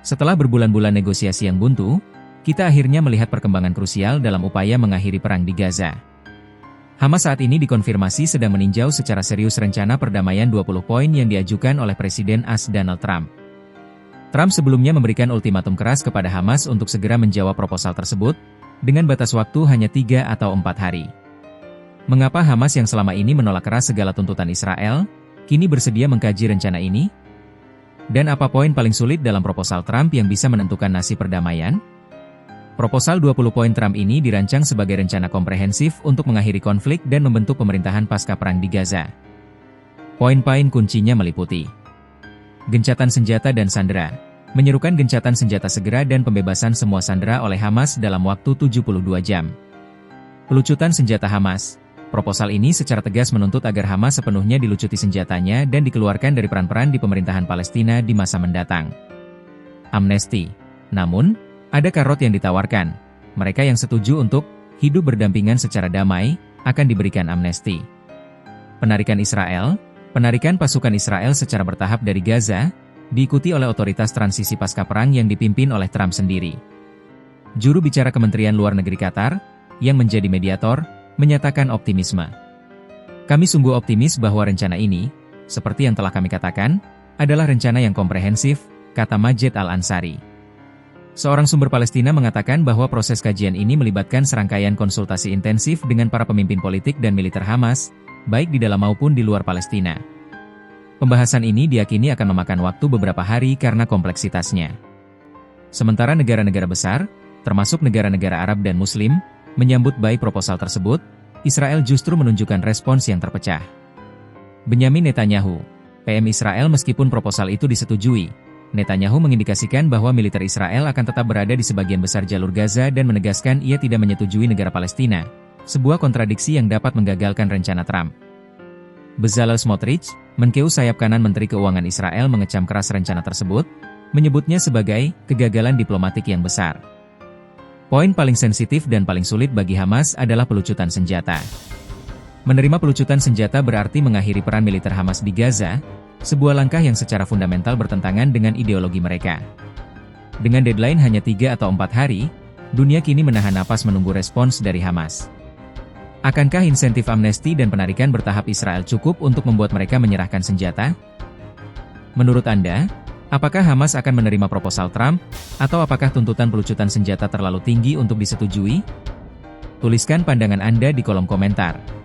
Setelah berbulan-bulan negosiasi yang buntu, kita akhirnya melihat perkembangan krusial dalam upaya mengakhiri perang di Gaza. Hamas saat ini dikonfirmasi sedang meninjau secara serius rencana perdamaian 20 poin yang diajukan oleh Presiden AS Donald Trump. Trump sebelumnya memberikan ultimatum keras kepada Hamas untuk segera menjawab proposal tersebut, dengan batas waktu hanya 3 atau 4 hari. Mengapa Hamas yang selama ini menolak keras segala tuntutan Israel, kini bersedia mengkaji rencana ini? Dan apa poin paling sulit dalam proposal Trump yang bisa menentukan nasib perdamaian? Proposal 20 poin Trump ini dirancang sebagai rencana komprehensif untuk mengakhiri konflik dan membentuk pemerintahan pasca perang di Gaza. Poin-poin kuncinya meliputi gencatan senjata dan sandera, menyerukan gencatan senjata segera dan pembebasan semua sandera oleh Hamas dalam waktu 72 jam. Pelucutan senjata Hamas. Proposal ini secara tegas menuntut agar Hamas sepenuhnya dilucuti senjatanya dan dikeluarkan dari peran-peran di pemerintahan Palestina di masa mendatang. Amnesti. Namun, ada karot yang ditawarkan. Mereka yang setuju untuk hidup berdampingan secara damai akan diberikan amnesti. Penarikan Israel. Penarikan pasukan Israel secara bertahap dari Gaza diikuti oleh otoritas transisi pasca perang yang dipimpin oleh Trump sendiri. Juru bicara Kementerian Luar Negeri Qatar, yang menjadi mediator, menyatakan optimisme. Kami sungguh optimis bahwa rencana ini, seperti yang telah kami katakan, adalah rencana yang komprehensif, kata Majed Al-Ansari. Seorang sumber Palestina mengatakan bahwa proses kajian ini melibatkan serangkaian konsultasi intensif dengan para pemimpin politik dan militer Hamas, baik di dalam maupun di luar Palestina. Pembahasan ini diyakini akan memakan waktu beberapa hari karena kompleksitasnya. Sementara negara-negara besar, termasuk negara-negara Arab dan Muslim, menyambut baik proposal tersebut, Israel justru menunjukkan respons yang terpecah. Benyamin Netanyahu, PM Israel meskipun proposal itu disetujui, Netanyahu mengindikasikan bahwa militer Israel akan tetap berada di sebagian besar jalur Gaza dan menegaskan ia tidak menyetujui negara Palestina, sebuah kontradiksi yang dapat menggagalkan rencana Trump. Bezalel Smotrich, Menkeu sayap kanan Menteri Keuangan Israel mengecam keras rencana tersebut, menyebutnya sebagai kegagalan diplomatik yang besar. Poin paling sensitif dan paling sulit bagi Hamas adalah pelucutan senjata. Menerima pelucutan senjata berarti mengakhiri peran militer Hamas di Gaza, sebuah langkah yang secara fundamental bertentangan dengan ideologi mereka. Dengan deadline hanya 3 atau 4 hari, dunia kini menahan napas menunggu respons dari Hamas. Akankah insentif amnesti dan penarikan bertahap Israel cukup untuk membuat mereka menyerahkan senjata? Menurut Anda, apakah Hamas akan menerima proposal Trump, atau apakah tuntutan pelucutan senjata terlalu tinggi untuk disetujui? Tuliskan pandangan Anda di kolom komentar.